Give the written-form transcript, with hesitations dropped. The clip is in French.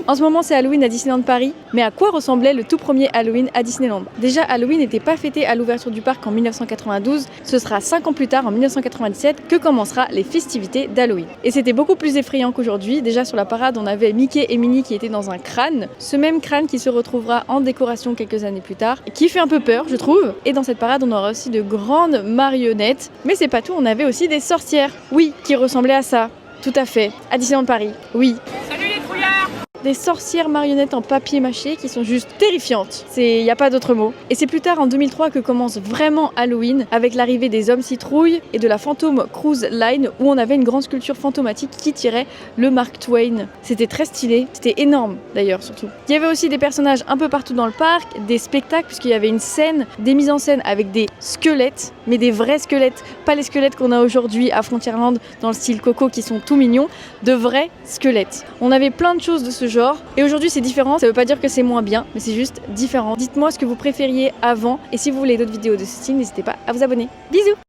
En ce moment c'est Halloween à Disneyland Paris, mais à quoi ressemblait le tout premier Halloween à Disneyland? Déjà Halloween n'était pas fêté à l'ouverture du parc en 1992, ce sera 5 ans plus tard en 1997 que commencera les festivités d'Halloween. Et c'était beaucoup plus effrayant qu'aujourd'hui. Déjà sur la parade on avait Mickey et Minnie qui étaient dans un crâne, ce même crâne qui se retrouvera en décoration quelques années plus tard, qui fait un peu peur je trouve. Et dans cette parade on aura aussi de grandes marionnettes, mais c'est pas tout, on avait aussi des sorcières, oui, qui ressemblaient à ça. Tout à fait, à Disneyland Paris, oui. Salut les trouillards! Des sorcières marionnettes en papier mâché qui sont juste terrifiantes. Il n'y a pas d'autre mot. Et c'est plus tard en 2003 que commence vraiment Halloween avec l'arrivée des hommes citrouilles et de la Phantom Cruise Line où on avait une grande sculpture fantomatique qui tirait le Mark Twain. C'était très stylé, c'était énorme d'ailleurs surtout. Il y avait aussi des personnages un peu partout dans le parc, des spectacles puisqu'il y avait une scène, des mises en scène avec des squelettes, mais des vrais squelettes, pas les squelettes qu'on a aujourd'hui à Frontierland dans le style Coco qui sont tout mignons, de vrais squelettes. On avait plein de choses de ce genre. Et aujourd'hui c'est différent, ça veut pas dire que c'est moins bien, mais c'est juste différent. Dites-moi ce que vous préfériez avant, et si vous voulez d'autres vidéos de ce style, n'hésitez pas à vous abonner. Bisous!